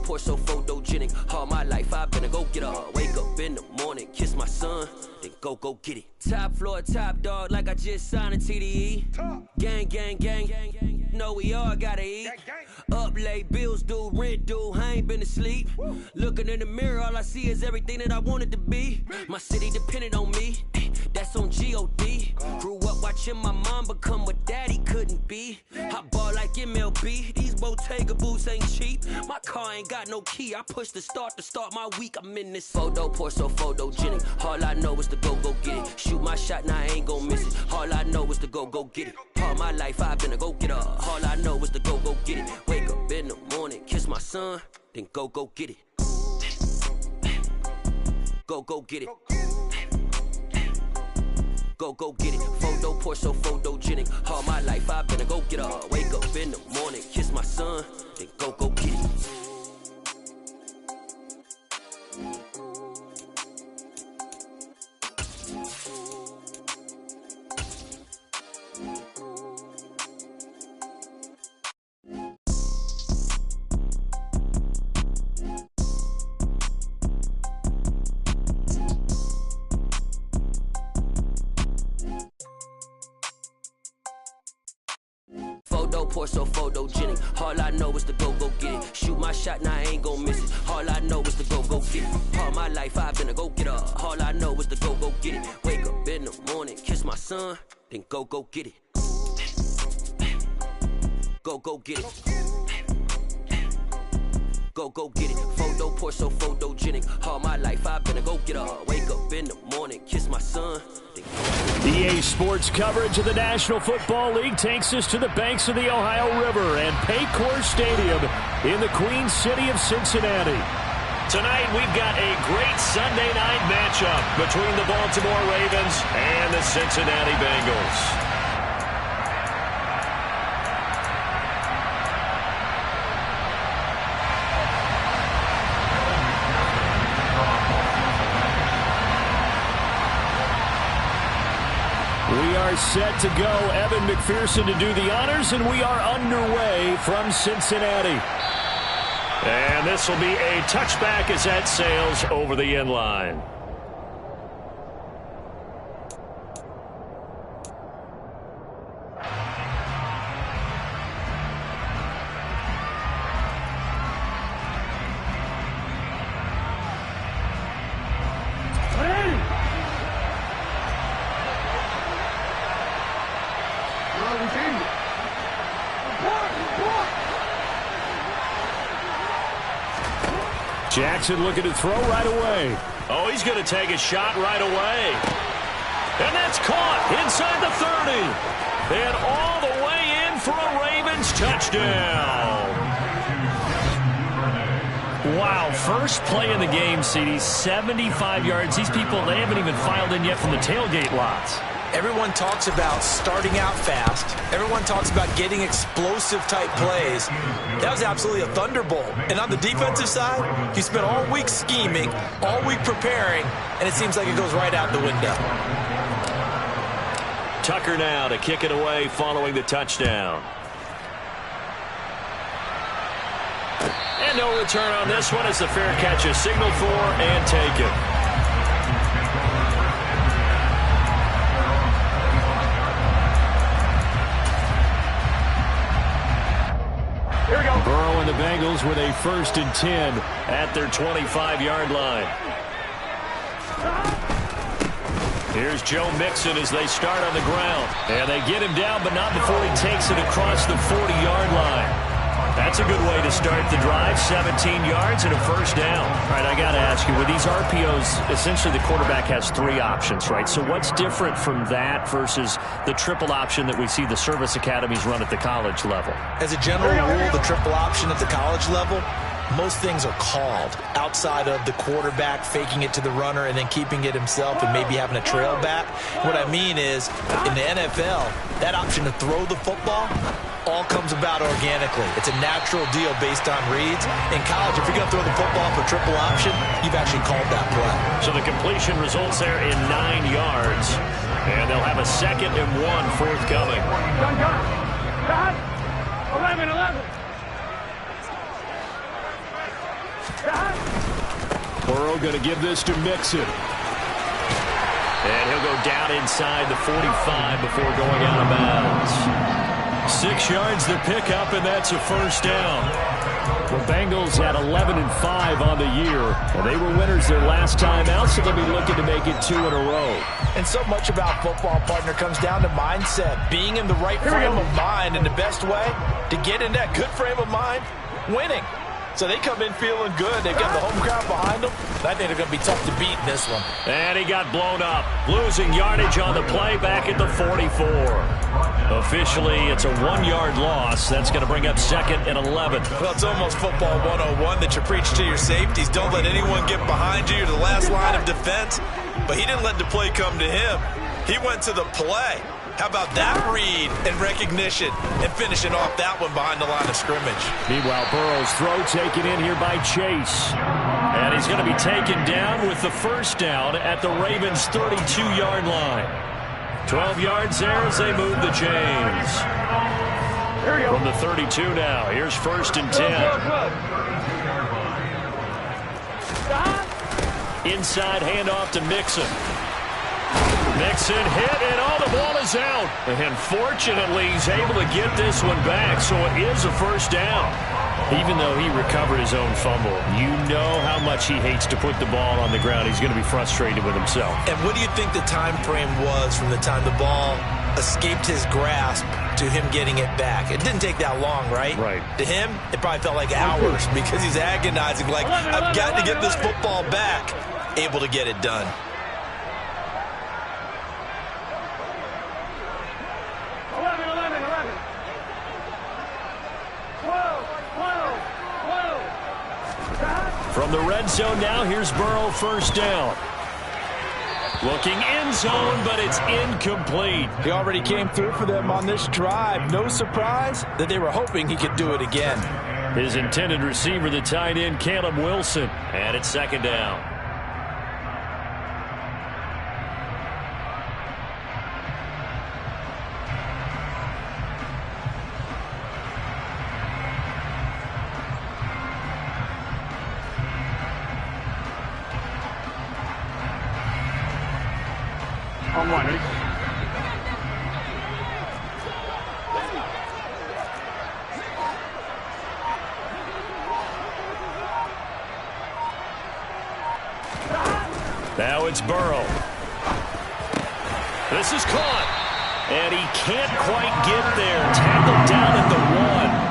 poor, so photogenic. All my life I've been a go-getter. Wake up in the morning, kiss my son, then go get it. Top floor, top dog, like I just signed a TDE. Gang, gang, gang, gang, gang. Know we all gotta eat. Up late, bills due, rent due, I ain't been asleep. Looking in the mirror, all I see is everything that I wanted to be. My city depended on me, that's on G.O.D. Grew up watching my mom become what daddy couldn't be. I ball like MLB, these Bottega boots ain't cheap. My car ain't got no key, I push the start to start my week. I'm in this photo, poor, so photogenic. All I know is to go get it. Shoot my shot, now I ain't gon' miss it. All I know is to go get it. All my life I've been a go-getter. All I know is to go get it. Wake up in the morning, kiss my son, then go get it. Go get it. Go get it. Photo poor, so photogenic. All my life I've been a go-getter. Wake up in the morning, kiss my son, then go get it. Poor, so photogenic. All I know is to go get it. Shoot my shot, now I ain't gon' miss it. All I know is to go get it. All my life I've been a go-getter. All I know is to go get it. Wake up in the morning, kiss my son, then go get it. Go get it. Go get it. Photo poor, so photogenic. All my life I've been a go-getter. Wake up in the morning, kiss my son. EA Sports coverage of the National Football League takes us to the banks of the Ohio River and Paycor Stadium in the Queen City of Cincinnati. Tonight we've got a great Sunday night matchup between the Baltimore Ravens and the Cincinnati Bengals. We are set to go. Evan McPherson to do the honors, and we are underway from Cincinnati. And this will be a touchback as that sails over the end line. Jackson looking to throw right away. Oh, he's going to take a shot right away. And that's caught inside the 30. And all the way in for a Ravens touchdown. Wow, first play in the game, CD, 75 yards. These people, they haven't even filed in yet from the tailgate lots. Everyone talks about starting out fast. Everyone talks about getting explosive-type plays. That was absolutely a thunderbolt. And on the defensive side, you spent all week scheming, all week preparing, and it seems like it goes right out the window. Tucker now to kick it away following the touchdown. And no return on this one as the fair catch is signaled for and taken. Here we go. Burrow and the Bengals with a 1st and 10 at their 25-yard line. Here's Joe Mixon as they start on the ground. And they get him down, but not before he takes it across the 40-yard line. That's a good way to start the drive. 17 yards and a 1st down. All right, I got to ask you, with these RPOs, essentially the quarterback has 3 options, right? So what's different from that versus the triple option that we see the service academies run at the college level? As a general rule, the triple option at the college level, most things are called outside of the quarterback faking it to the runner and then keeping it himself and maybe having a trail back. What I mean is, in the NFL, that option to throw the football all comes about organically. It's a natural deal based on reads. In college, if you're going to throw the football for triple option, you've actually called that play. So the completion results there in 9 yards. And they'll have a 2nd and 1 forthcoming. 11. Burrow going to give this to Mixon. And he'll go down inside the 45 before going out of bounds. 6 yards the pickup, and that's a first down. The Bengals had 11-5 on the year, and they were winners their last time out, so they'll be looking to make it 2 in a row. And so much about football, partner, comes down to mindset, being in the right frame of mind, and the best way to get in that good frame of mind, winning. So they come in feeling good. They've got the home crowd behind them. I think they're going to be tough to beat in this one. And he got blown up, losing yardage on the play back at the 44. Officially, it's a 1-yard loss. That's going to bring up 2nd and 11. Well, it's almost football 101 that you preach to your safeties. Don't let anyone get behind you. You're the last line of defense. But he didn't let the play come to him. He went to the play. How about that read and recognition and finishing off that one behind the line of scrimmage? Meanwhile, Burrow's throw taken in here by Chase. And he's going to be taken down with the first down at the Ravens' 32-yard line. 12 yards there as they move the chains. From the 32 now, here's 1st and 10. Inside handoff to Mixon. Mixon hit, and the ball is out. And fortunately, he's able to get this one back, so it is a first down. Even though he recovered his own fumble, you know how much he hates to put the ball on the ground. He's going to be frustrated with himself. And what do you think the time frame was from the time the ball escaped his grasp to him getting it back? It didn't take that long, right? Right. To him, it probably felt like hours because he's agonizing, like, I've got to get this football back, able to get it done. From the red zone now, here's Burrow, first down. Looking end zone, but it's incomplete. He already came through for them on this drive. No surprise that they were hoping he could do it again. His intended receiver, the tight end, Caleb Wilson. And it's 2nd down. On one, ready? Now it's Burrow. This is caught. And he can't quite get there. Tackled down at the 1.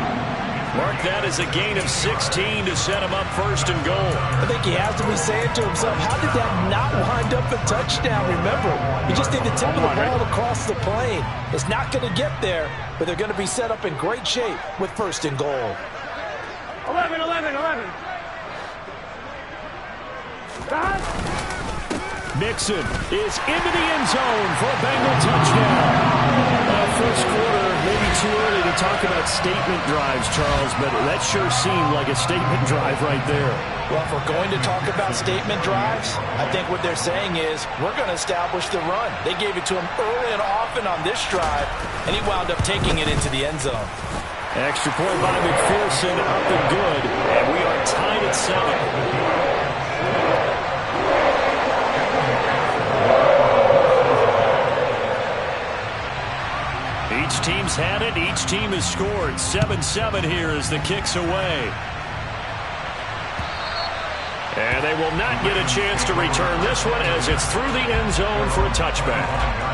Mark that as a gain of 16 to set him up 1st and goal. I think he has to be saying to himself, how did that not wind up a touchdown? Remember, you just need the tip of the ball across the plane. It's not going to get there, but they're going to be set up in great shape with 1st and goal. 11. Mixon is into the end zone for a Bengal touchdown. First quarter, maybe too early to talk about statement drives, Charles, but that sure seemed like a statement drive right there. Well, if we're going to talk about statement drives, I think what they're saying is we're going to establish the run. They gave it to him early and often on this drive, and he wound up taking it into the end zone. Extra point by McPherson, up and good, and we are tied at 7. Each team's had it. Each team has scored. 7-7 here as the kick's away. And they will not get a chance to return this one as it's through the end zone for a touchback.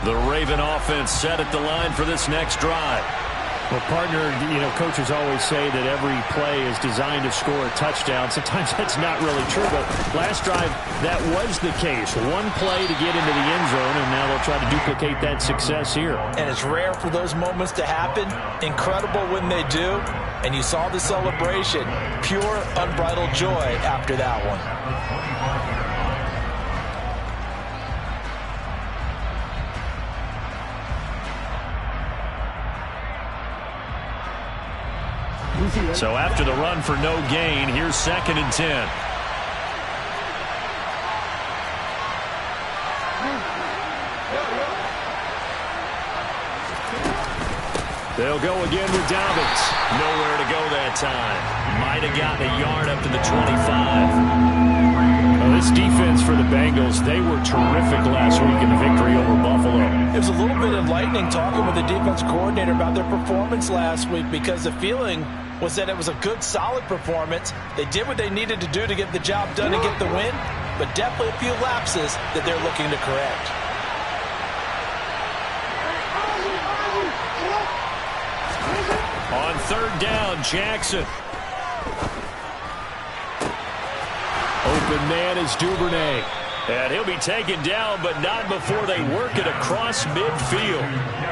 The Raven offense set at the line for this next drive. Well, partner, coaches always say that every play is designed to score a touchdown. Sometimes that's not really true, but last drive, that was the case. One play to get into the end zone, and now they'll try to duplicate that success here. And it's rare for those moments to happen. Incredible when they do. And you saw the celebration. Pure, unbridled joy after that one. So after the run for no gain, here's 2nd and 10. They'll go again with Dobbins. Nowhere to go that time. Might have gotten a yard up to the 25. Well, this defense for the Bengals, they were terrific last week in the victory over Buffalo. It was a little bit enlightening talking with the defense coordinator about their performance last week, because the feeling was that it was a good, solid performance. They did what they needed to do to get the job done and get the win, but definitely a few lapses that they're looking to correct. On 3rd down, Jackson. Open man is Duvernay. And he'll be taken down, but not before they work it across midfield.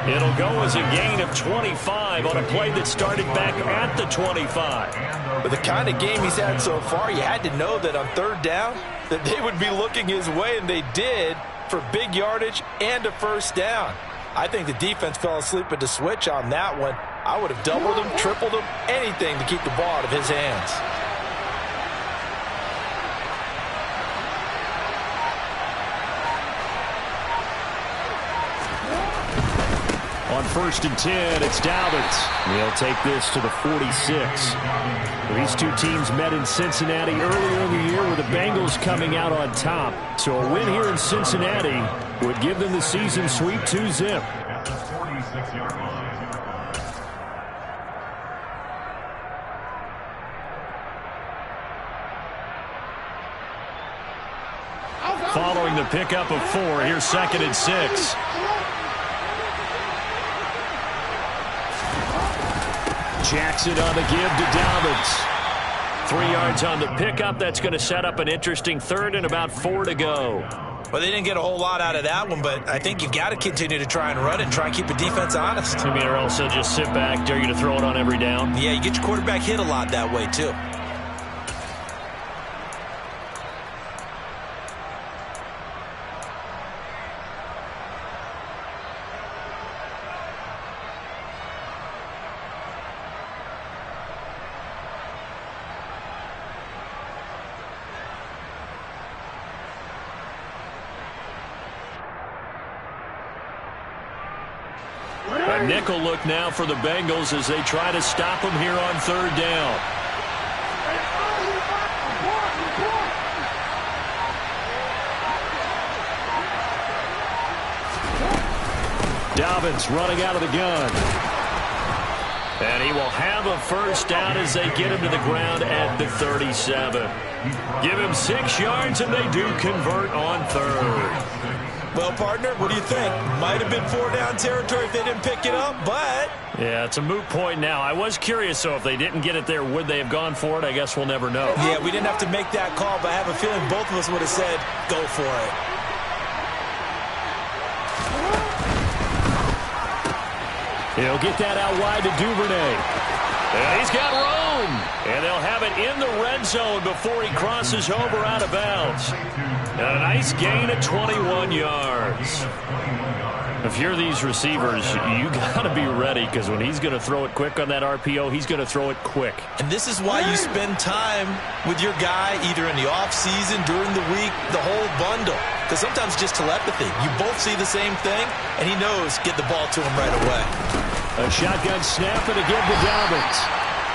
It'll go as a gain of 25 on a play that started back at the 25. With the kind of game he's had so far, you had to know that on 3rd down that they would be looking his way, and they did, for big yardage and a 1st down. I think the defense fell asleep at the switch on that one. I would have doubled him, tripled him, anything to keep the ball out of his hands. On 1st and 10, it's Dobbins. He'll take this to the 46. These two teams met in Cincinnati earlier in the year with the Bengals coming out on top. So a win here in Cincinnati would give them the season sweep 2-zip. Following the pickup of 4, here's 2nd and 6. Jackson on the give to Dobbins. 3 yards on the pickup. That's going to set up an interesting 3rd and about 4 to go. Well, they didn't get a whole lot out of that one, but I think you've got to continue to try and run it and try and keep the defense honest. I mean, or else they'll just sit back, dare you to throw it on every down. Yeah, you get your quarterback hit a lot that way, too. A nickel look now for the Bengals as they try to stop them here on 3rd down. Dobbins running out of the gun. And he will have a 1st down as they get him to the ground at the 37. Give him 6 yards and they do convert on 3rd. Well, partner, what do you think? Might have been 4-down territory if they didn't pick it up, but... Yeah, it's a moot point now. I was curious, so if they didn't get it there, would they have gone for it? I guess we'll never know. Yeah, we didn't have to make that call, but I have a feeling both of us would have said, go for it. He'll get that out wide to Duvernay. And he's got room. And they'll have it in the red zone before he crosses over out of bounds. And a nice gain of 21 yards. If you're these receivers, you got to be ready, because when he's going to throw it quick on that RPO, he's going to throw it quick. And this is why you spend time with your guy either in the offseason, during the week, the whole bundle. Because sometimes just telepathy. You both see the same thing, and he knows get the ball to him right away. A shotgun snap and a give to Dobbins.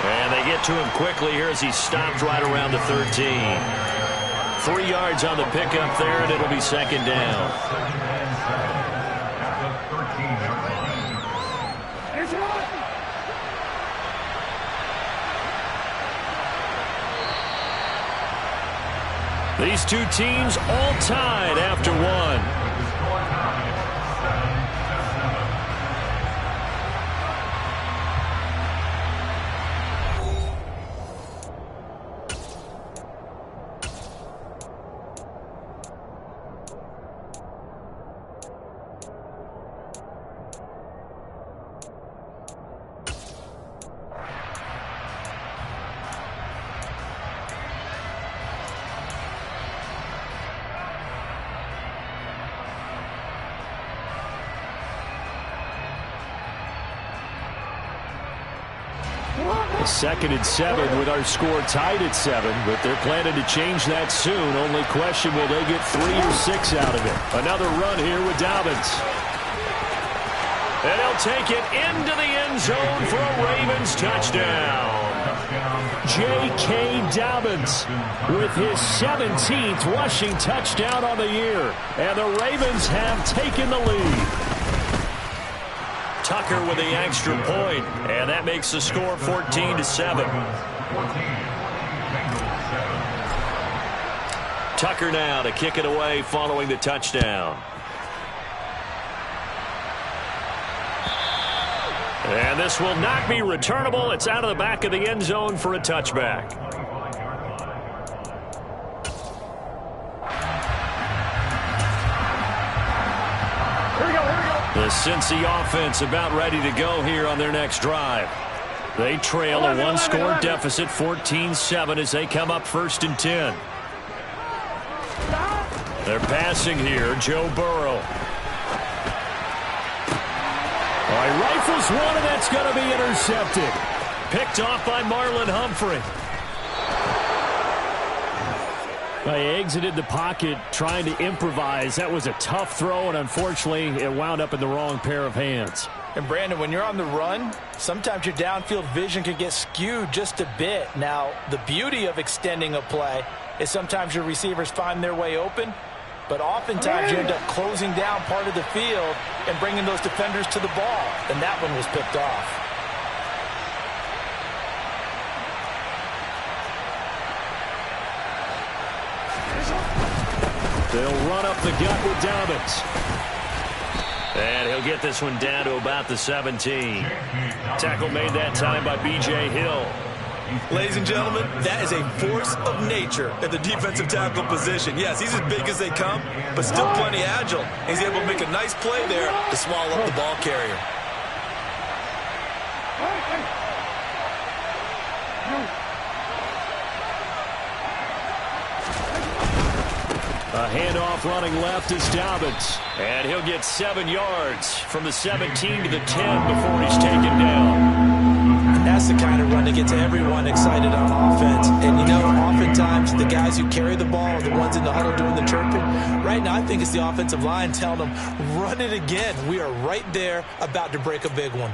And they get to him quickly here as he stopped right around the 13. 3 yards on the pickup there, and it'll be 2nd down. These two teams all tied after 1. 2nd and 7 with our score tied at 7, but they're planning to change that soon. Only question, will they get 3 or 6 out of it? Another run here with Dobbins. And he'll take it into the end zone for a Ravens touchdown. J.K. Dobbins with his 17th rushing touchdown on the year. And the Ravens have taken the lead. Tucker with the extra point, and that makes the score 14-7. Tucker now to kick it away following the touchdown. And this will not be returnable. It's out of the back of the end zone for a touchback. The Cincy offense about ready to go here on their next drive. They trail a one-score deficit, 14-7, as they come up 1st and 10. They're passing here, Joe Burrow. All right, rifles one, and that's going to be intercepted. Picked off by Marlon Humphrey. They exited the pocket trying to improvise. That was a tough throw, and unfortunately, it wound up in the wrong pair of hands. And, Brandon, when you're on the run, sometimes your downfield vision can get skewed just a bit. Now, the beauty of extending a play is sometimes your receivers find their way open, but oftentimes you end up closing down part of the field and bringing those defenders to the ball, and that one was picked off. They'll run up the gut with Dobbins. And he'll get this one down to about the 17. Tackle made that time by B.J. Hill. Ladies and gentlemen, that is a force of nature at the defensive tackle position. Yes, he's as big as they come, but still plenty agile. He's able to make a nice play there to swallow up the ball carrier. A handoff running left is Dobbins. And he'll get 7 yards from the 17 to the 10 before he's taken down. That's the kind of run that gets everyone excited on offense. And, you know, oftentimes the guys who carry the ball are the ones in the huddle doing the chirping. Right now, I think it's the offensive line telling them, run it again. We are right there about to break a big one.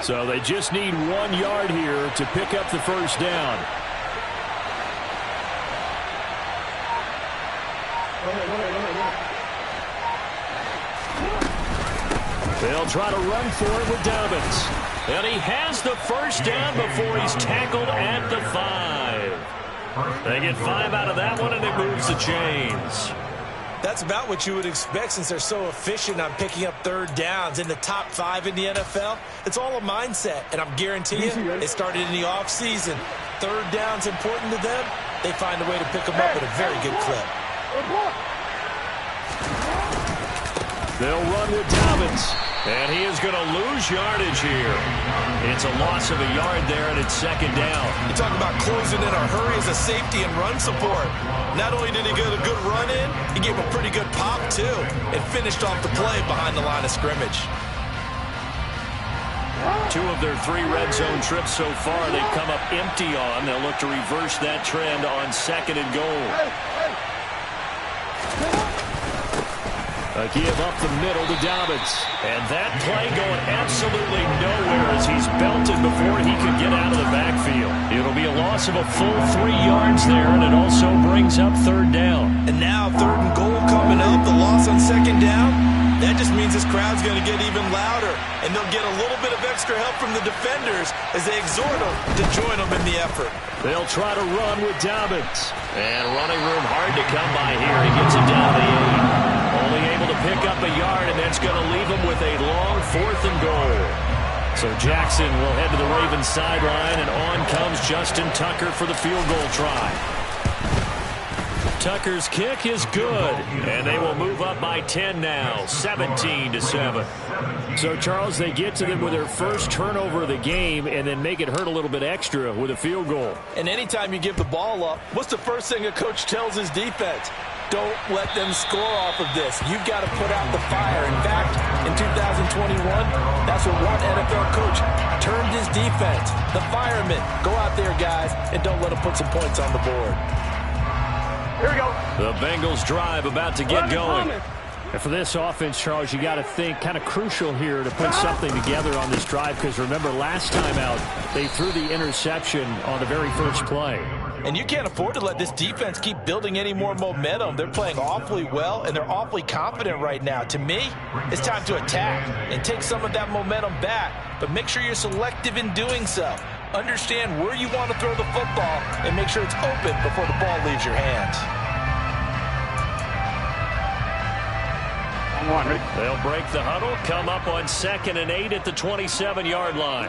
So they just need 1 yard here to pick up the first down. They'll try to run for it with Dobbins. And he has the first down before he's tackled at the 5. They get 5 out of that one, and it moves the chains. That's about what you would expect since they're so efficient on picking up third downs in the top 5 in the NFL. It's all a mindset, and I'm guaranteeing you, it started in the offseason. Third down's important to them. They find a way to pick them up at a very good clip. They'll run with Dobbins, and he is going to lose yardage here. It's a loss of a yard there, and it's second down. You talk about closing in a hurry as a safety and run support. Not only did he get a good run in, he gave a pretty good pop, too, and finished off the play behind the line of scrimmage. 2 of their 3 red zone trips so far they've come up empty on. They'll look to reverse that trend on second and goal. A give up the middle to Dobbins. And that play going absolutely nowhere as he's belted before he could get out of the backfield. It'll be a loss of a full 3 yards there, and it also brings up third down. And now third and goal coming up, the loss on second down. That just means this crowd's going to get even louder, and they'll get a little bit of extra help from the defenders as they exhort them to join them in the effort. They'll try to run with Dobbins. And running room hard to come by here. He gets it down to the 8. Only able to pick up a yard, and that's going to leave him with a long 4th and goal. So Jackson will head to the Ravens sideline, and on comes Justin Tucker for the field goal try. Tucker's kick is good, and they will move up by 10 now, 17-7. So, Charles, they get to them with their first turnover of the game and then make it hurt a little bit extra with a field goal. And anytime you give the ball up, what's the first thing a coach tells his defense? Don't let them score off of this. You've got to put out the fire. In fact, in 2021, that's what one NFL coach termed his defense. The firemen. Go out there, guys, and don't let them put some points on the board. Here we go. The Bengals drive about to get going. And for this offense, Charles, you got to think kind of crucial here to put something together on this drive because remember last time out, they threw the interception on the very first play. And you can't afford to let this defense keep building any more momentum. They're playing awfully well, and they're awfully confident right now. To me, it's time to attack and take some of that momentum back. But make sure you're selective in doing so. Understand where you want to throw the football and make sure it's open before the ball leaves your hands. They'll break the huddle, come up on 2nd and 8 at the 27-yard line.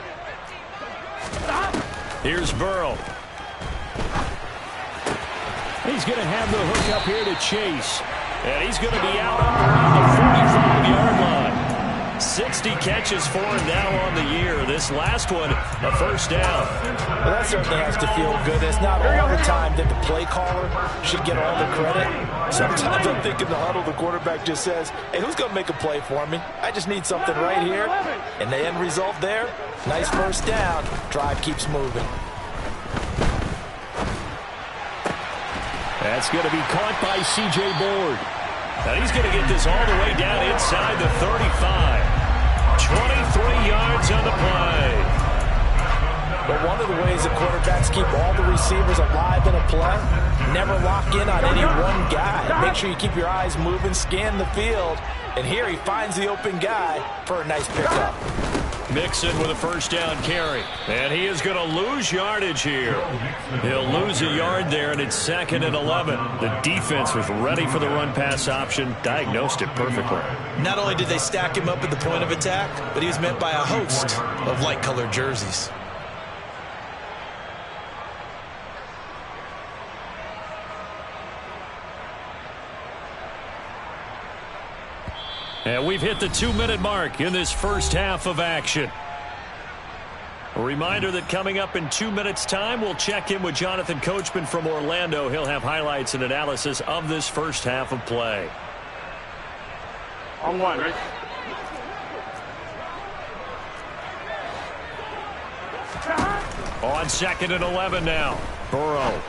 Here's Burrow. He's going to have the hook up here to Chase. And he's going to be out up around the 45-yard line. 60 catches for him now on the year. This last one, a first down. Well, that certainly has to feel good. It's not all the time that the play caller should get all the credit. Sometimes I'm thinking the huddle, the quarterback just says, hey, who's going to make a play for me? I just need something right here. And the end result there, nice first down. Drive keeps moving. That's going to be caught by C.J. Board. And he's going to get this all the way down inside the 35. 23 yards on the play. But one of the ways that quarterbacks keep all the receivers alive in a play, never lock in on any one guy. Make sure you keep your eyes moving, scan the field. And here he finds the open guy for a nice pickup. Mixon with a first down carry. And he is going to lose yardage here. He'll lose a yard there, and it's 2nd and 11. The defense was ready for the run-pass option, diagnosed it perfectly. Not only did they stack him up at the point of attack, but he was met by a host of light-colored jerseys. And we've hit the 2-minute mark in this first half of action. A reminder that coming up in 2 minutes' time, we'll check in with Jonathan Coachman from Orlando. He'll have highlights and analysis of this first half of play. On one, right? On 2nd and 11 now. Burrow.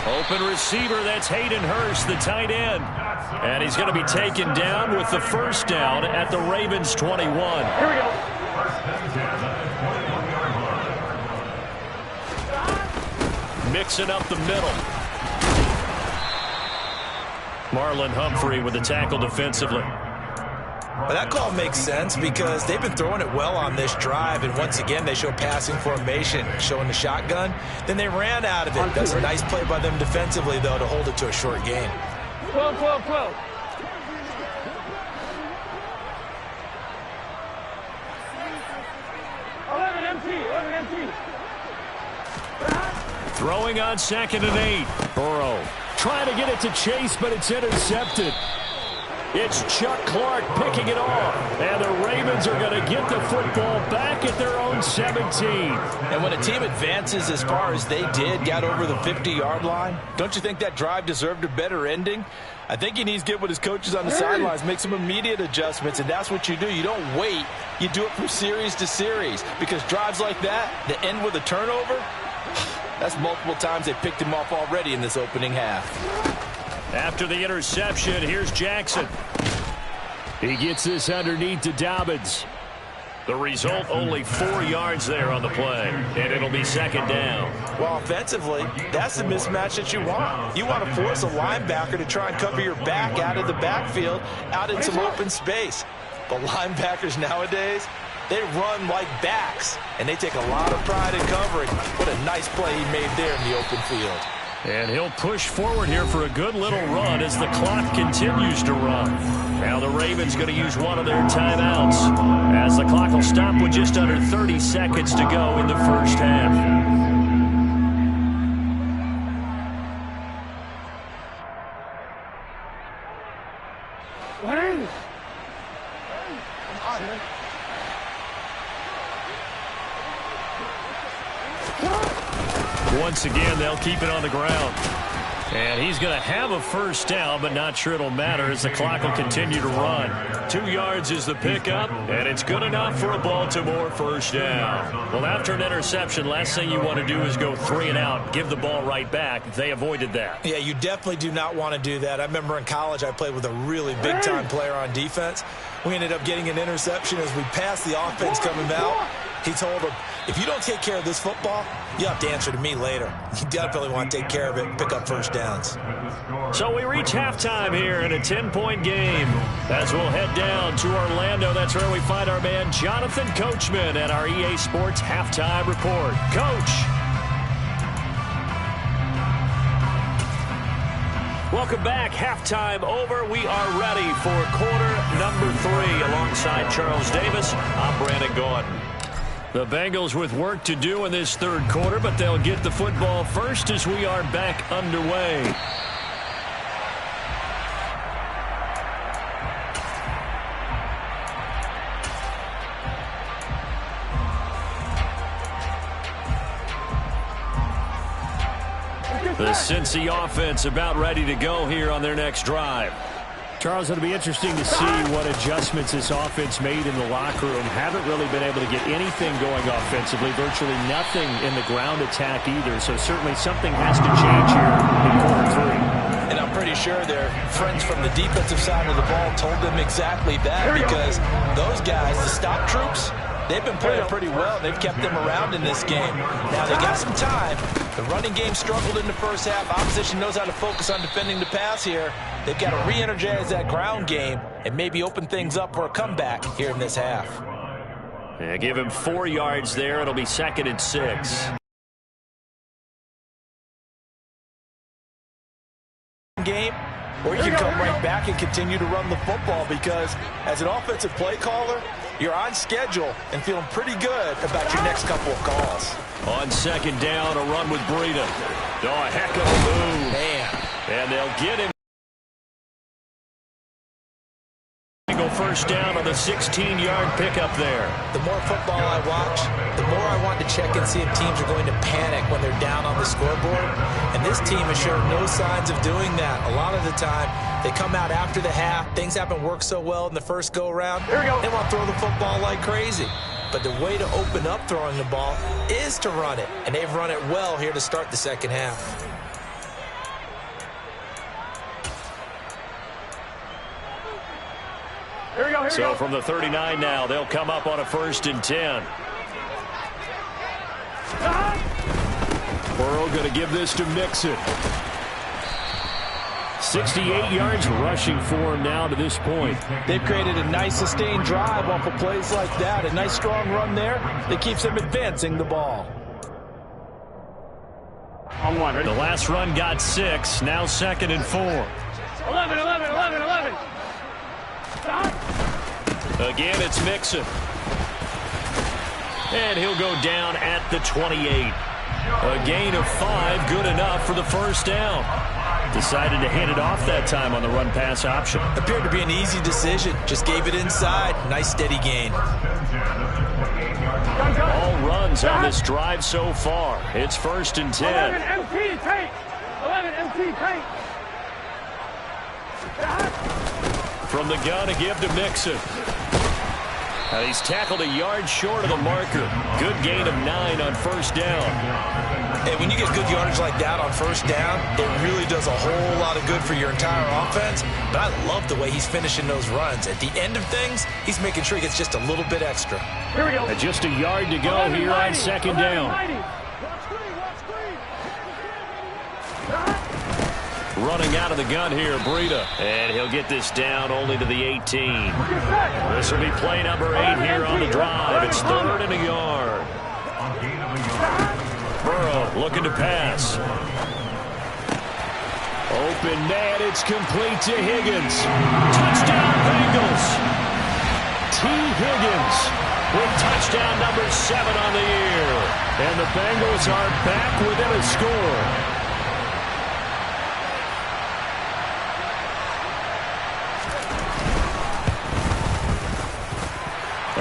Open receiver, that's Hayden Hurst, the tight end. And he's going to be taken down with the first down at the Ravens 21. Here we go. Mixing up the middle. Marlon Humphrey with the tackle defensively. But that call makes sense because they've been throwing it well on this drive, and once again they show passing formation, showing the shotgun. Then they ran out of it. That's a nice play by them defensively, though, to hold it to a short game. 12. 11 empty. Throwing on 2nd and 8. Burrow trying to get it to Chase, but it's intercepted. It's Chuck Clark picking it off. And the Ravens are going to get the football back at their own 17. And when a team advances as far as they did, got over the 50-yard line, don't you think that drive deserved a better ending? I think he needs to get with his coaches on the sidelines, make some immediate adjustments, and that's what you do. You don't wait. You do it from series to series because drives like that end with a turnover, that's multiple times they picked him off already in this opening half. After the interception, here's Jackson. He gets this underneath to Dobbins. The result, only 4 yards there on the play, and it'll be 2nd down. Well, offensively, that's the mismatch that you want. You want to force a linebacker to try and cover your back out of the backfield, out in some open space. But linebackers nowadays, they run like backs, and they take a lot of pride in covering. What a nice play he made there in the open field. And he'll push forward here for a good little run as the clock continues to run. Now the Ravens going to use one of their timeouts as the clock will stop with just under 30 seconds to go in the first half. Once again, they'll keep it on the ground. And he's going to have a first down, but not sure it'll matter as the clock will continue to run. 2 yards is the pickup, and it's good enough for a Baltimore first down. Well, after an interception, last thing you want to do is go 3 and out, give the ball right back. They avoided that. Yeah, you definitely do not want to do that. I remember in college I played with a really big-time player on defense. We ended up getting an interception as we passed the offense coming out. He told him, if you don't take care of this football, you have to answer to me later. You definitely want to take care of it and pick up first downs. So we reach halftime here in a 10-point game. As we'll head down to Orlando, that's where we find our man Jonathan Coachman at our EA Sports Halftime Report. Coach. Welcome back. Halftime over. We are ready for quarter number 3. Alongside Charles Davis, I'm Brandon Gordon. The Bengals with work to do in this third quarter, but they'll get the football first as we are back underway. The Cincy offense about ready to go here on their next drive. Charles, it'll be interesting to see what adjustments this offense made in the locker room. Haven't really been able to get anything going offensively, virtually nothing in the ground attack either. So certainly something has to change here in quarter 3. And I'm pretty sure their friends from the defensive side of the ball told them exactly that, because those guys, the stop troops, they've been playing pretty well. They've kept them around in this game. Now, they got some time. The running game struggled in the first half. Opposition knows how to focus on defending the pass here. They've got to re-energize that ground game and maybe open things up for a comeback here in this half. Yeah, give him 4 yards there. It'll be 2nd and 6. Game, or you can come right back and continue to run the football, because as an offensive play caller, you're on schedule and feeling pretty good about your next couple of calls. On 2nd down, a run with Breida. Oh, a heck of a move. Man. And they'll get him. First down on the 16-yard pickup there. The more football I watch, the more I want to check and see if teams are going to panic when they're down on the scoreboard. And this team has shown no signs of doing that. A lot of the time, they come out after the half. Things haven't worked so well in the first go-around. They want to throw the football like crazy. But the way to open up throwing the ball is to run it. And they've run it well here to start the second half. So from the 39 now, they'll come up on a 1st and 10. Burrow going to give this to Mixon. 68 yards rushing for him now to this point. They've created a nice sustained drive off of plays like that. A nice strong run there that keeps them advancing the ball. The last run got 6. Now 2nd and 4. 11. Again, it's Mixon. And he'll go down at the 28. A gain of 5, good enough for the first down. Decided to hand it off that time on the run-pass option. Appeared to be an easy decision. Just gave it inside. Nice steady gain. All runs on this drive so far. It's 1st and 10. 11 MT tank. 11 MT tank. From the gun to give to Mixon. And he's tackled a yard short of the marker. Good gain of 9 on 1st down. Hey, when you get good yardage like that on 1st down, it really does a whole lot of good for your entire offense. But I love the way he's finishing those runs. At the end of things, he's making sure he gets just a little bit extra. Here we go. And just a yard to go here on 2nd down. Running out of the gun here, Breida. And he'll get this down only to the 18. This will be play number 8 here on the drive. It's 3rd and a yard. Burrow looking to pass. Open man, it's complete to Higgins. Touchdown Bengals. T. Higgins with touchdown number 7 on the year. And the Bengals are back within a score.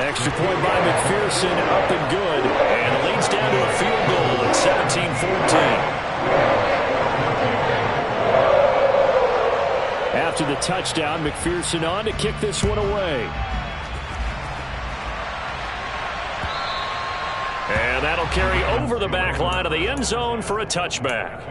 Extra point by McPherson, up and good. And it leads down to a field goal at 17-14. After the touchdown, McPherson on to kick this one away. And that'll carry over the back line of the end zone for a touchback.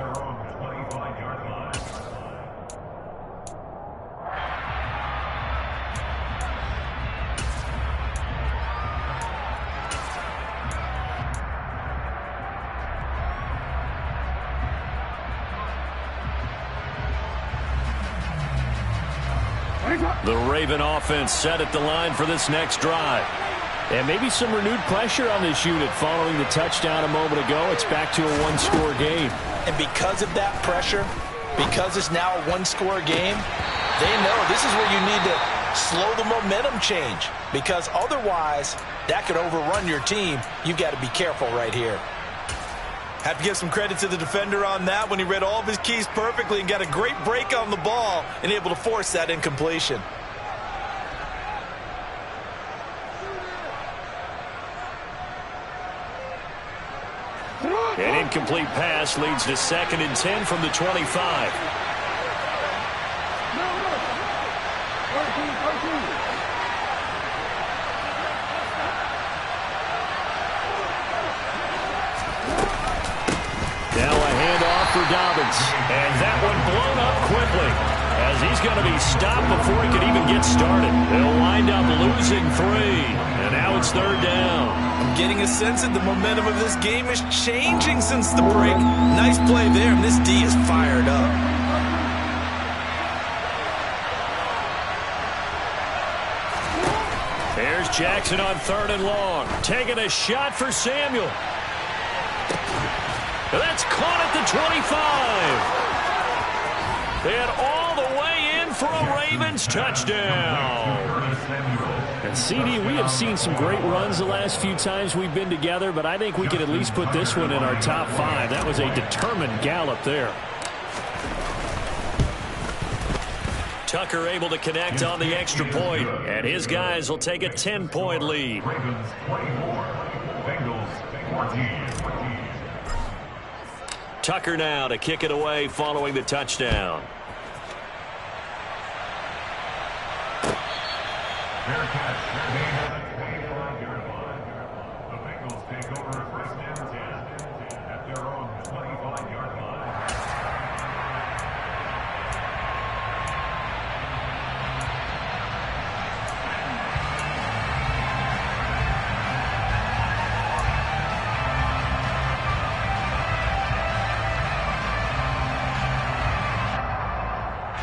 The Raven offense set at the line for this next drive. And maybe some renewed pressure on this unit following the touchdown a moment ago. It's back to a one-score game. And because of that pressure, because it's now a one-score game, they know this is where you need to slow the momentum change. Because otherwise, that could overrun your team. You've got to be careful right here. Have to give some credit to the defender on that when he read all of his keys perfectly and got a great break on the ball and able to force that incompletion. An incomplete pass leads to 2nd and 10 from the 25. Now a handoff for Dobbins. And that one blown up quickly, as he's going to be stopped before he could even get started. They'll wind up losing 3. And now it's 3rd down. I'm getting a sense that the momentum of this game is changing since the break. Nice play there, and this D is fired up. There's Jackson on 3rd and long. Taking a shot for Samuel. That's caught at the 25. And all the way in for a Ravens touchdown. And CD, we have seen some great runs the last few times we've been together, but I think we can at least put this one in our top 5. That was a determined gallop there. Tucker able to connect on the extra point, and his guys will take a 10-point lead. Ravens 24, Bengals 14. Tucker now to kick it away following the touchdown. Bearcats remain at the 25-yard line. The Bengals take over 1st and 10 at their own 25-yard line.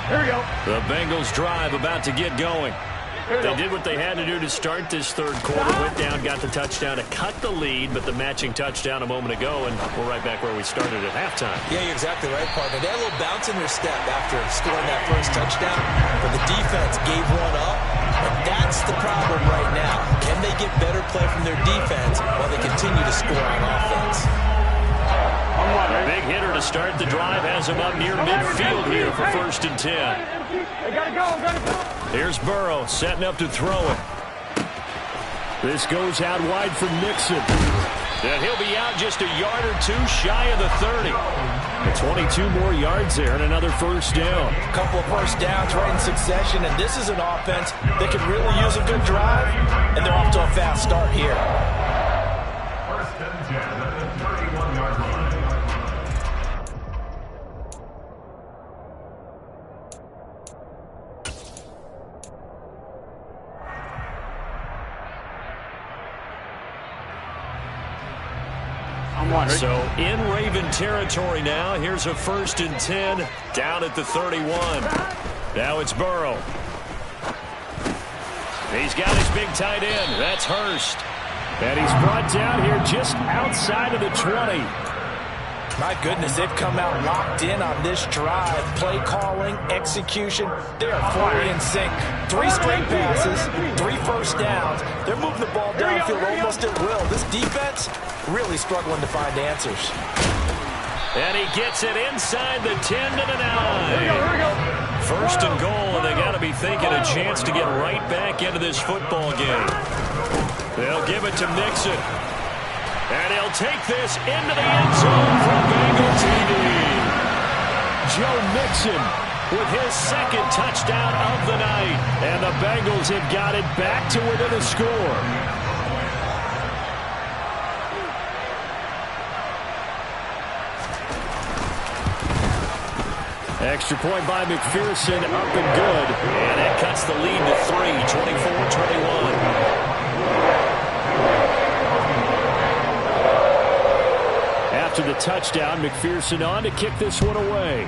Here we go. The Bengals drive about to get going. They did what they had to do to start this 3rd quarter. Went down, got the touchdown to cut the lead, but the matching touchdown a moment ago, and we're right back where we started at halftime. Yeah, you're exactly right, partner. They had a little bounce in their step after scoring that first touchdown, but the defense gave one up, and that's the problem right now. Can they get better play from their defense while they continue to score on offense? A big hitter to start the drive has him up near midfield here for 1st and 10. They gotta go, gotta go. Here's Burrow setting up to throw it. This goes out wide for Mixon. And he'll be out just a yard or 2 shy of the 30. And 22 more yards there and another 1st down. A couple of 1st downs right in succession, and this is an offense that could really use a good drive, and they're off to a fast start here. 1st and 10 at the 31-yard line. So in Raven territory now. Here's a 1st and 10 down at the 31. Now it's Burrow. He's got his big tight end. That's Hurst. And he's brought down here just outside of the 20. My goodness, they've come out locked in on this drive. Play calling, execution, they are fully in sync. 3 straight passes, 3 1st downs. They're moving the ball downfield almost at will. This defense really struggling to find answers. And he gets it inside the 10 to the 9. First and goal, and they got to be thinking a chance to get right back into this football game. They'll give it to Mixon. And he'll take this into the end zone for Bengal TD. Joe Mixon with his second touchdown of the night. And the Bengals have got it back to within a score. Extra point by McPherson, up and good. And it cuts the lead to 3, 24-21. After the touchdown, McPherson on to kick this one away.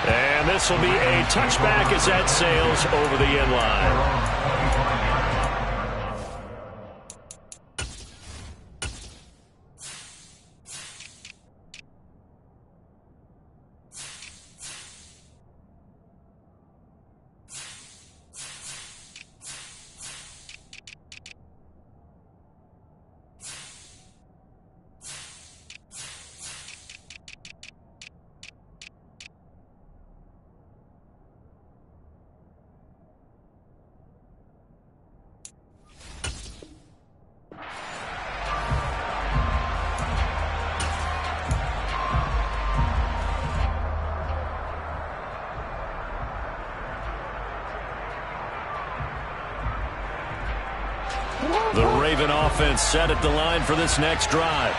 And this will be a touchback as that sails over the end line. The Raven offense set at the line for this next drive.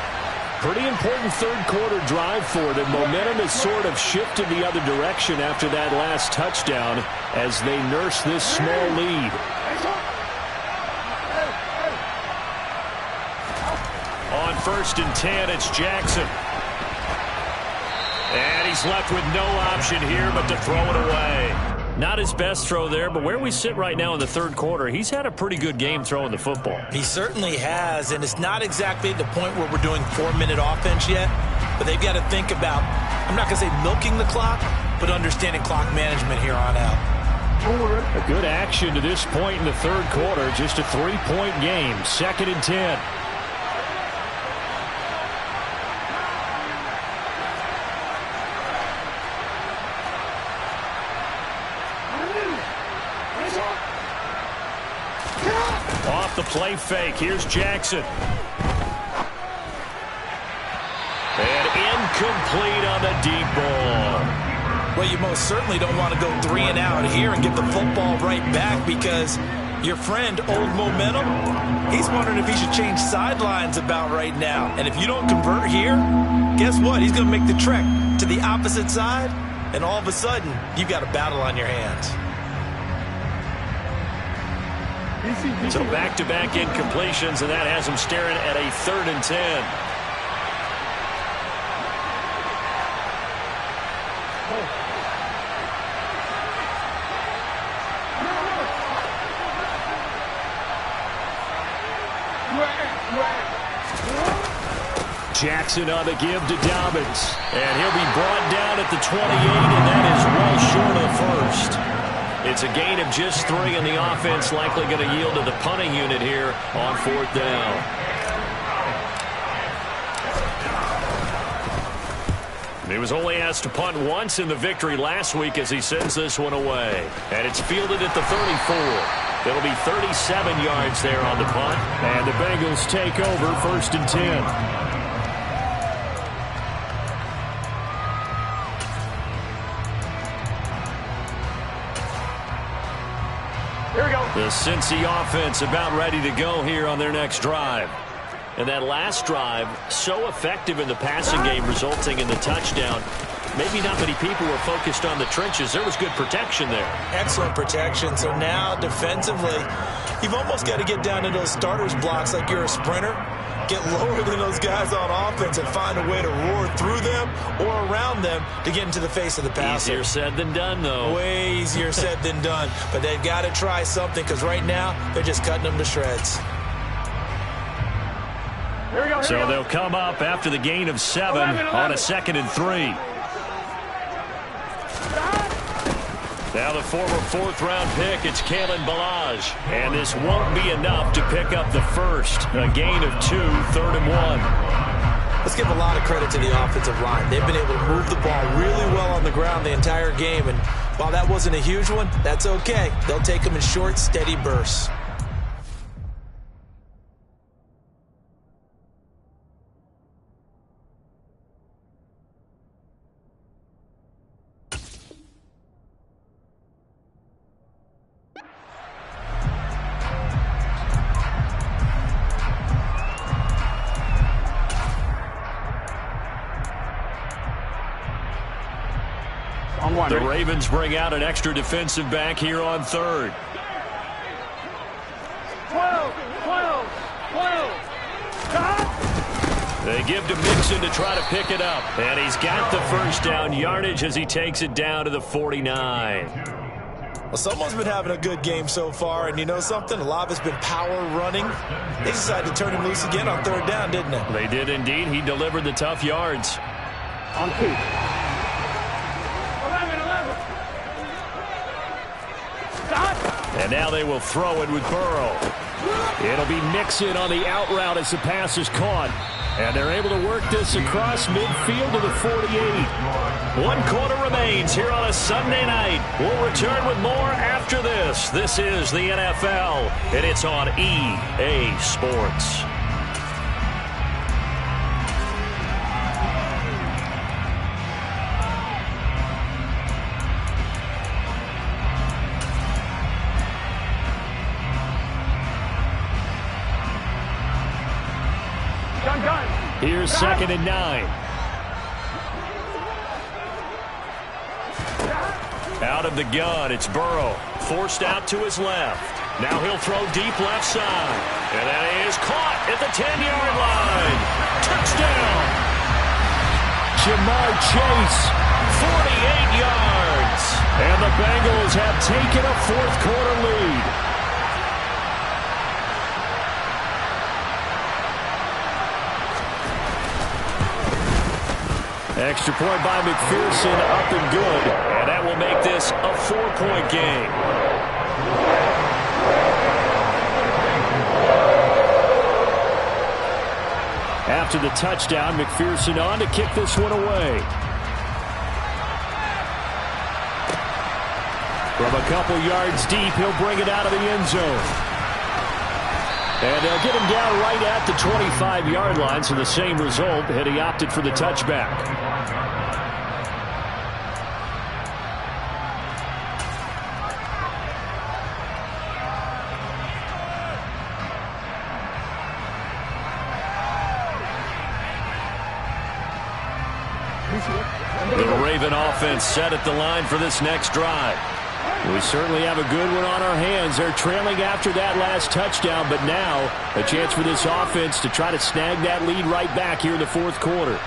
Pretty important third-quarter drive for them. Momentum has sort of shifted the other direction after that last touchdown as they nurse this small lead. On 1st and 10, it's Jackson. And he's left with no option here but to throw it away. Not his best throw there, but where we sit right now in the third quarter, he's had a pretty good game throwing the football. He certainly has, and it's not exactly the point where we're doing 4-minute offense yet, but they've got to think about, I'm not going to say milking the clock, but understanding clock management here on out. A good action to this point in the third quarter, just a 3-point game, 2nd and 10. Off the play fake, here's Jackson. And incomplete on the deep ball. Well, you most certainly don't want to go 3 and out here and get the football right back because your friend, Old Momentum, he's wondering if he should change sidelines about right now. And if you don't convert here, guess what? He's going to make the trek to the opposite side, and all of a sudden, you've got a battle on your hands. So back-to-back incompletions, and that has him staring at a 3rd and 10. Jackson on the give to Dobbins. And he'll be brought down at the 28, and that is well short of first. It's a gain of just 3, and the offense likely going to yield to the punting unit here on 4th down. He was only asked to punt once in the victory last week as he sends this one away. And it's fielded at the 34. It'll be 37 yards there on the punt. And the Bengals take over 1st and 10. Here we go. The Cincy offense about ready to go here on their next drive. And that last drive, so effective in the passing game, resulting in the touchdown. Maybe not many people were focused on the trenches. There was good protection there. Excellent protection. So now, defensively, you've almost got to get down to those starters blocks like you're a sprinter. Get lower than those guys on offense and find a way to roar through them or around them to get into the face of the passer. Easier said than done, though. Way easier said than done. But they've got to try something because right now they're just cutting them to shreds. Here we go. So they'll come up after the gain of 7 on a 2nd and 3. Now the former 4th-round pick, it's Kalen Ballage. And this won't be enough to pick up the first. A gain of 2, 3rd and 1. Let's give a lot of credit to the offensive line. They've been able to move the ball really well on the ground the entire game, and while that wasn't a huge one, that's okay. They'll take them in short, steady bursts. The Ravens bring out an extra defensive back here on third. 12. They give to Mixon to try to pick it up. And he's got the first down yardage as he takes it down to the 49. Well, someone's been having a good game so far, and you know something? A lot of it's been power running. They decided to turn him loose again on third down, didn't they? They did indeed. He delivered the tough yards. On key. And now they will throw it with Burrow. It'll be Mixon on the out route as the pass is caught. And they're able to work this across midfield to the 48. 1 quarter remains here on a Sunday night. We'll return with more after this. This is the NFL, and it's on EA Sports. Here's 2nd and 9. Out of the gun, it's Burrow. Forced out to his left. Now he'll throw deep left side. And that is caught at the 10-yard line. Touchdown! Jamar Chase, 48 yards. And the Bengals have taken a fourth-quarter lead. Extra point by McPherson, up and good. And that will make this a 4-point game. After the touchdown, McPherson on to kick this one away. From a couple yards deep, he'll bring it out of the end zone. And they'll get him down right at the 25-yard line, so the same result, and he opted for the touchback. The Raven offense set at the line for this next drive. We certainly have a good one on our hands. They're trailing after that last touchdown, but now a chance for this offense to try to snag that lead right back here in the fourth quarter.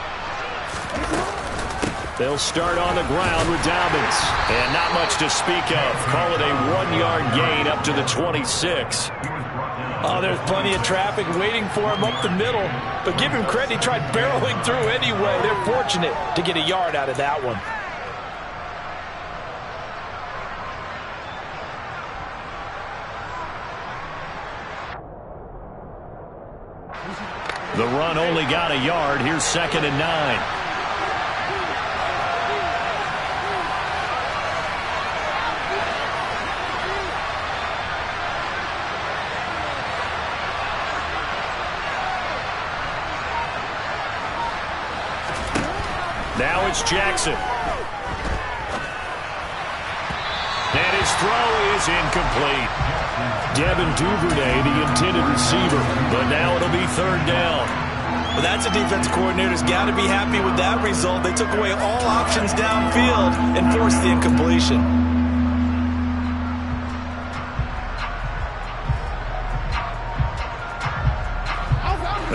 They'll start on the ground with Dobbins. And not much to speak of. Call it a 1-yard gain up to the 26. Oh, there's plenty of traffic waiting for him up the middle. But give him credit, he tried barreling through anyway. They're fortunate to get a yard out of that one. The run only got a yard. Here's 2nd and 9. Now it's Jackson. And his throw is incomplete. Devin Duvernay, the intended receiver, but now it'll be 3rd down. Well, that's a defensive coordinator's got to be happy with that result. They took away all options downfield and forced the incompletion.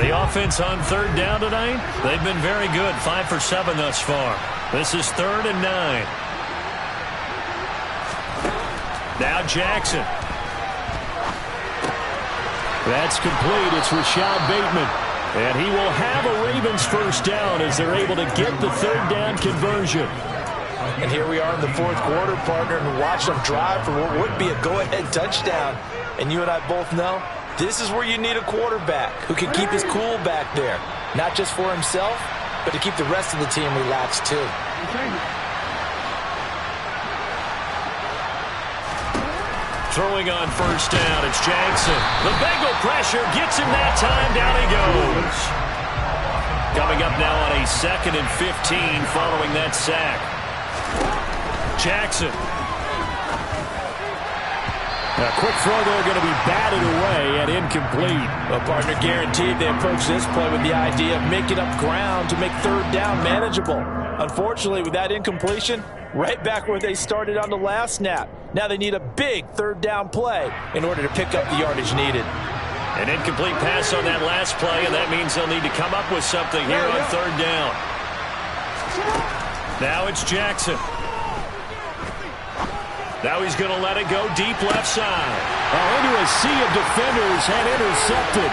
The offense on 3rd down tonight, they've been very good, 5 for 7 thus far. This is 3rd and 9. Now Jackson. That's complete. It's Rashad Bateman. And he will have a Ravens first down as they're able to get the 3rd down conversion. And here we are in the fourth quarter, partner, and watch them drive for what would be a go-ahead touchdown. And you and I both know this is where you need a quarterback who can keep his cool back there. not just for himself, but to keep the rest of the team relaxed too. Throwing on first down, it's Jackson. The Bengal pressure gets him that time. Down he goes. Coming up now on a 2nd and 15 following that sack. Jackson. A quick throw there going to be batted away and incomplete. Well, partner, guaranteed they approach this play with the idea of making up ground to make third down manageable. Unfortunately, with that incompletion, right back where they started on the last snap. Now they need a big third down play in order to pick up the yardage needed. An incomplete pass on that last play, and that means they'll need to come up with something here on third down. Now it's Jackson. Now he's going to let it go deep left side. Into a sea of defenders and intercepted.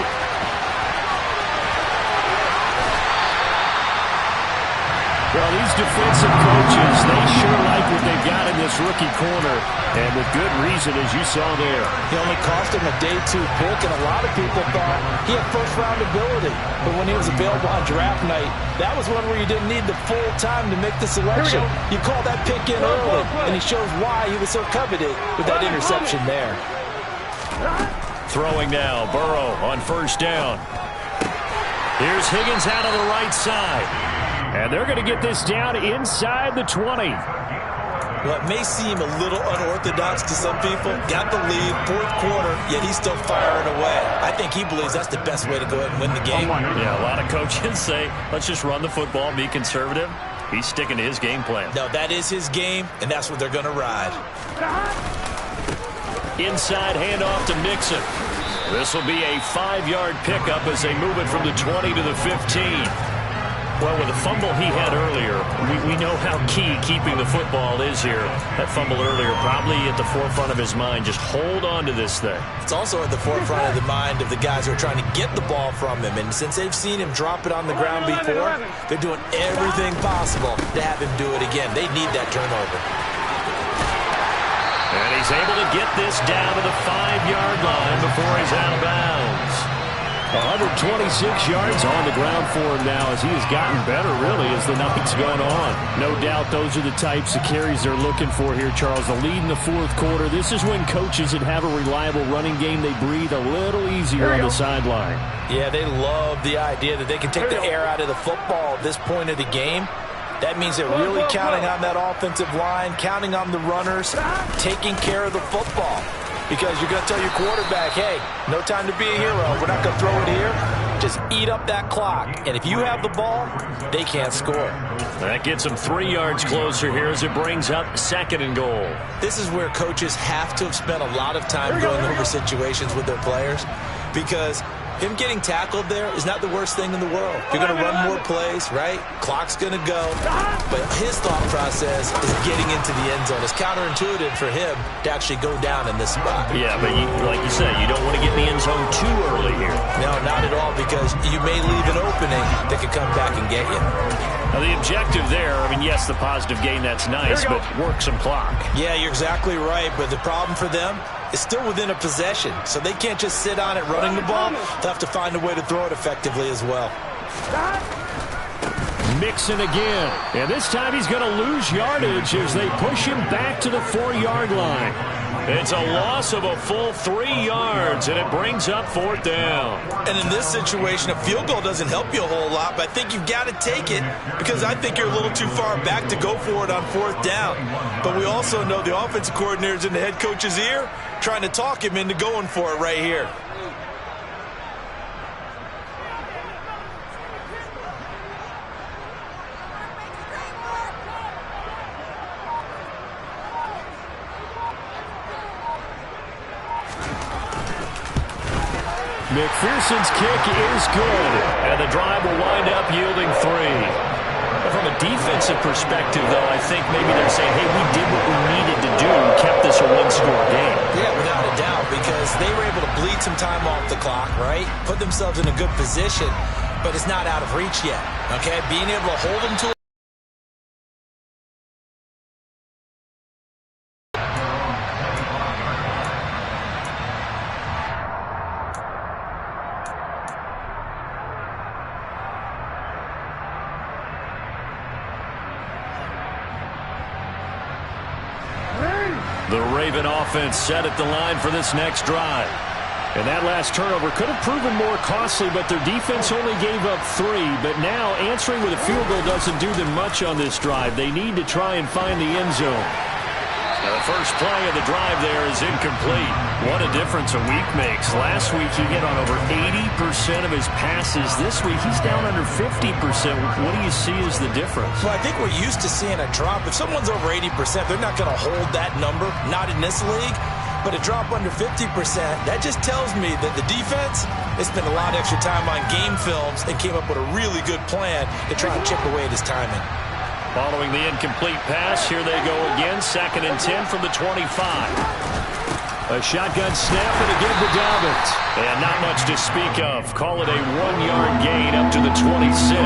Well, these defensive coaches, they sure like what they've got in this rookie corner, and with good reason, as you saw there. He only cost him a day 2 pick, and a lot of people thought he had first-round ability. But when he was available on draft night, that was one where you didn't need the full time to make the selection. You call that pick in early, and he shows why he was so coveted with that interception there. Throwing now, Burrow on first down. Here's Higgins out on the right side. And they're going to get this down inside the 20. Well, it may seem a little unorthodox to some people. Got the lead, 4th quarter, yet he's still firing away. I think he believes that's the best way to go ahead and win the game. Yeah, a lot of coaches say, let's just run the football, be conservative. He's sticking to his game plan. No, that is his game, and that's what they're going to ride. Inside handoff to Mixon. This will be a 5-yard pickup as they move it from the 20 to the 15. Well, with the fumble he had earlier, we know how key keeping the football is here. That fumble earlier probably at the forefront of his mind. Just hold on to this thing. It's also at the forefront of the mind of the guys who are trying to get the ball from him. And since they've seen him drop it on the ground before, they're doing everything possible to have him do it again. They need that turnover. And he's able to get this down to the 5-yard line before he's out of bounds. 126 yards on the ground for him now as he has gotten better, really, as the night's gone on. No doubt those are the types of carries they're looking for here, Charles. The lead in the 4th quarter. This is when coaches that have a reliable running game, they breathe a little easier on the sideline. Yeah, they love the idea that they can take the air out of the football at this point of the game. That means they're really counting on that offensive line, counting on the runners, taking care of the football. Because you're going to tell your quarterback, hey, no time to be a hero. We're not going to throw it here. Just eat up that clock. And if you have the ball, they can't score. That gets them 3 yards closer here as it brings up 2nd and goal. This is where coaches have to have spent a lot of time going over situations with their players. Because him getting tackled there is not the worst thing in the world. You're going to run more plays, right? Clock's going to go. But his thought process is getting into the end zone. It's counterintuitive for him to actually go down in this spot. Yeah, but like you said, you don't want to get in the end zone too early here. No, not at all, because you may leave an opening that could come back and get you. Now, the objective there, I mean, yes, the positive gain, that's nice, but work some clock. Yeah, you're exactly right, but the problem for them is still within a possession, so they can't just sit on it running the ball. They'll have to find a way to throw it effectively as well. Mixon again, and this time he's going to lose yardage as they push him back to the 4-yard line. It's a loss of a full 3 yards, and it brings up 4th down. And in this situation, a field goal doesn't help you a whole lot, but I think you've got to take it because I think you're a little too far back to go for it on 4th down. But we also know the offensive coordinator's in the head coach's ear trying to talk him into going for it right here. McPherson's kick is good. And the drive will wind up yielding 3. But from a defensive perspective, though, I think maybe they're saying, hey, we did what we needed to do, kept this a 1-score game. Yeah, without a doubt, because they were able to bleed some time off the clock, right? Put themselves in a good position, but it's not out of reach yet, okay? Being able to hold them to The Raven offense set at the line for this next drive. And that last turnover could have proven more costly, but their defense only gave up 3. But now answering with a field goal doesn't do them much on this drive. They need to try and find the end zone. Now the first play of the drive there is incomplete. What a difference a week makes. Last week he hit on over 80% of his passes. This week he's down under 50%. What do you see as the difference? Well, I think we're used to seeing a drop. If someone's over 80%, they're not going to hold that number, not in this league. But a drop under 50%, that just tells me that the defense has spent a lot of extra time on game films and came up with a really good plan to try and chip away at his timing. Following the incomplete pass, here they go again. 2nd and 10 from the 25. A shotgun snap and again to Dobbins. And not much to speak of. Call it a 1-yard gain up to the 26.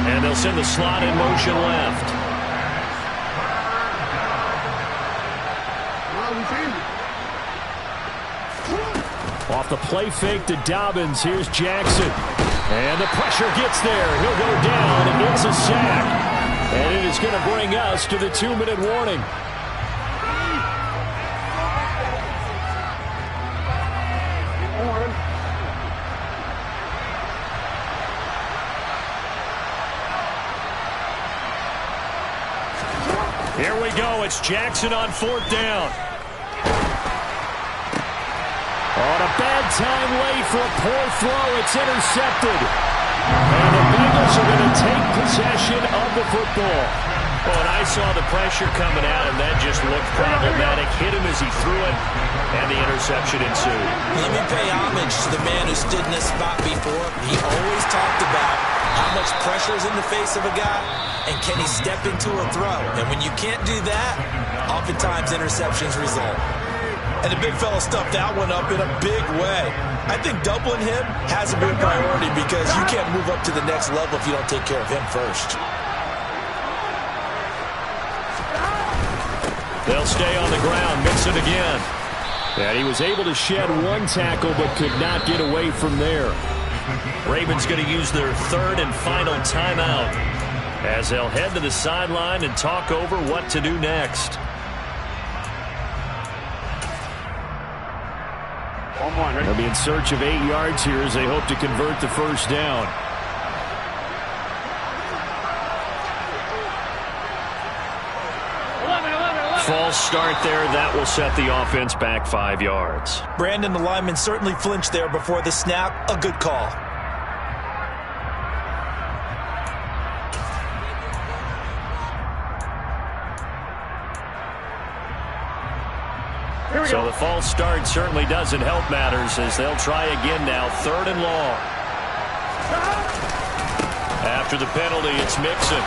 And they'll send the slot in motion left. Off the play fake to Dobbins. Here's Jackson. And the pressure gets there. He'll go down. It's a sack. And it is going to bring us to the 2-minute warning. Here we go. It's Jackson on 4th down. On a bad time late for a poor throw. It's intercepted. And the Bengals are going to take possession of the football. Well, and I saw the pressure coming at him. That just looked problematic. Hit him as he threw it, and the interception ensued. Let me pay homage to the man who stood in this spot before. He always talked about how much pressure is in the face of a guy, and can he step into a throw? And when you can't do that, oftentimes interceptions result. And the big fella stuffed that one up in a big way. I think doubling him has to be a priority because you can't move up to the next level if you don't take care of him first. They'll stay on the ground. Mixon again. And he was able to shed 1 tackle but could not get away from there. Ravens going to use their 3rd and final timeout as they'll head to the sideline and talk over what to do next. They'll be in search of 8 yards here as they hope to convert the first down. False start there. That will set the offense back 5 yards. Brandon, the lineman, certainly flinched there before the snap. A good call. So the false start certainly doesn't help matters as they'll try again now. 3rd and long. After the penalty, it's Mixon.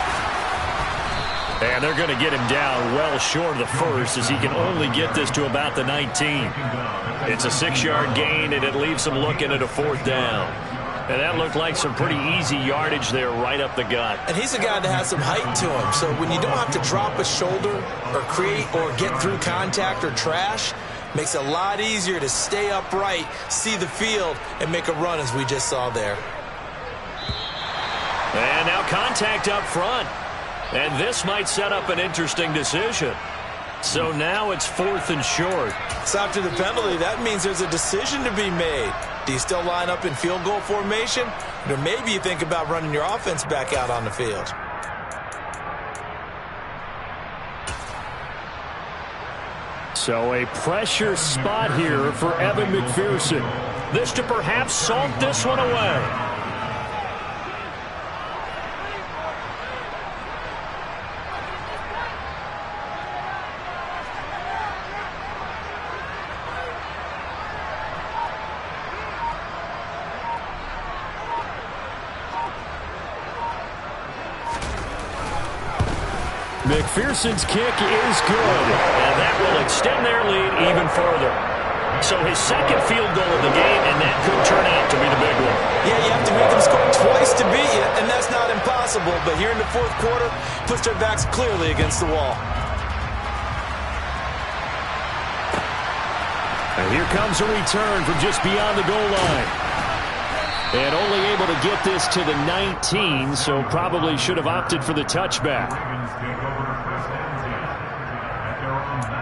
And they're going to get him down well short of the first as he can only get this to about the 19. It's a 6-yard gain, and it leaves him looking at a 4th down. And that looked like some pretty easy yardage there right up the gut. And he's a guy that has some height to him. So when you don't have to drop a shoulder or create or get through contact or trash, makes it a lot easier to stay upright, see the field, and make a run as we just saw there. And now contact up front. And this might set up an interesting decision. So now it's 4th and short. So after the penalty, that means there's a decision to be made. Do you still line up in field goal formation? Or maybe you think about running your offense back out on the field. So a pressure spot here for Evan McPherson. This to perhaps salt this one away. McPherson's kick is good. And that will extend their lead even further. So his 2nd field goal of the game, and that could turn out to be the big one. Yeah, you have to make them score twice to beat you, and that's not impossible. But here in the 4th quarter, puts their backs clearly against the wall. And here comes a return from just beyond the goal line. And only able to get this to the 19, so probably should have opted for the touchback. Ravens take over 1st and 10 at their own 19.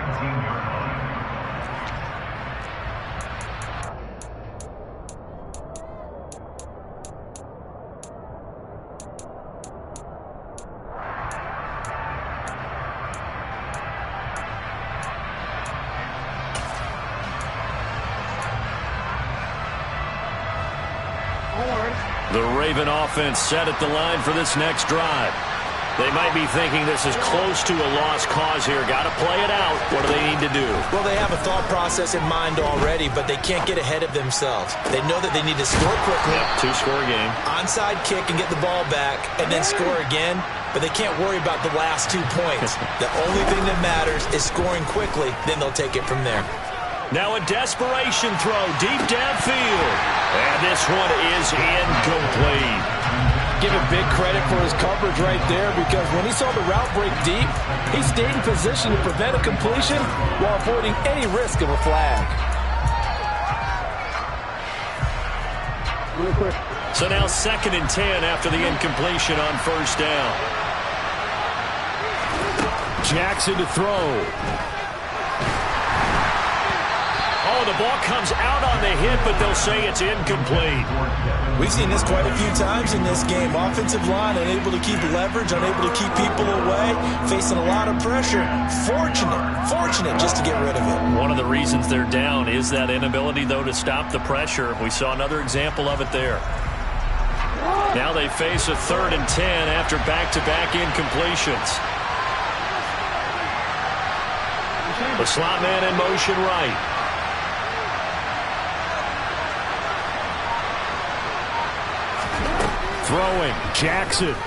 The Raven offense set at the line for this next drive. They might be thinking this is close to a lost cause here. Got to play it out. What do they need to do? Well, they have a thought process in mind already, but they can't get ahead of themselves. They know that they need to score quickly. Yep, two-score game. Onside kick and get the ball back, and then score again. But they can't worry about the last 2 points. The only thing that matters is scoring quickly. Then they'll take it from there. Now a desperation throw deep downfield. And this one is incomplete. Give him big credit for his coverage right there, because when he saw the route break deep, he stayed in position to prevent a completion while avoiding any risk of a flag. Real quick. So now 2nd and 10 after the incompletion on first down. Jackson to throw. Oh, the ball comes out on the hit, but they'll say it's incomplete. We've seen this quite a few times in this game. Offensive line unable to keep leverage, unable to keep people away, facing a lot of pressure. Fortunate just to get rid of it. One of the reasons they're down is that inability, though, to stop the pressure. We saw another example of it there. Now they face a 3rd and 10 after back-to-back incompletions. The slot man in motion right. Throwing, Jackson.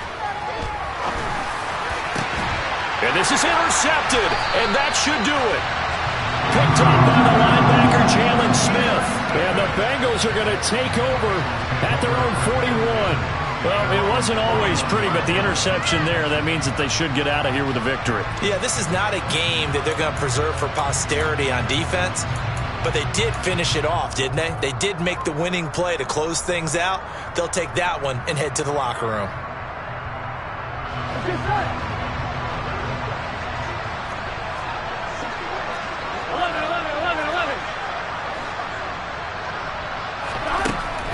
And this is intercepted, and that should do it. Picked up by the linebacker, Jalen Smith. And the Bengals are going to take over at their own 41. Well, it wasn't always pretty, but the interception there, that means that they should get out of here with a victory. Yeah, this is not a game that they're going to preserve for posterity on defense. But they did finish it off, didn't they? They did make the winning play to close things out. They'll take that one and head to the locker room.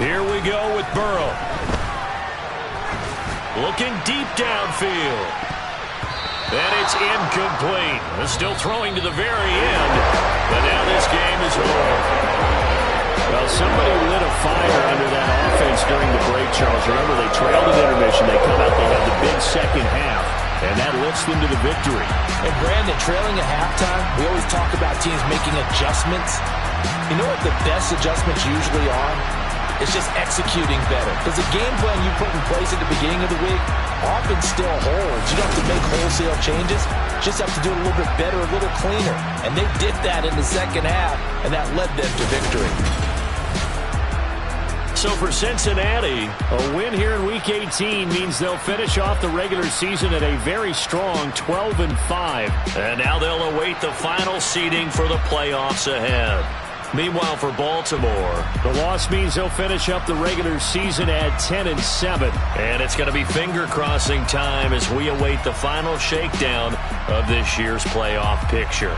Here we go with Burrow. Looking deep downfield. And it's incomplete. Still throwing to the very end. But now this game is over. Well, somebody lit a fire under that offense during the break, Charles. Remember, they trailed at intermission. They come out, they have the big second half, and that lifts them to the victory. And Brandon, trailing at halftime, we always talk about teams making adjustments. You know what the best adjustments usually are? It's just executing better. Because the game plan you put in place at the beginning of the week often still holds. You don't have to make wholesale changes. You just have to do it a little bit better, a little cleaner. And they did that in the second half, and that led them to victory. So for Cincinnati, a win here in Week 18 means they'll finish off the regular season at a very strong 12-5. And now they'll await the final seeding for the playoffs ahead. Meanwhile, for Baltimore, the loss means they'll finish up the regular season at 10-7. And it's going to be finger-crossing time as we await the final shakedown of this year's playoff picture.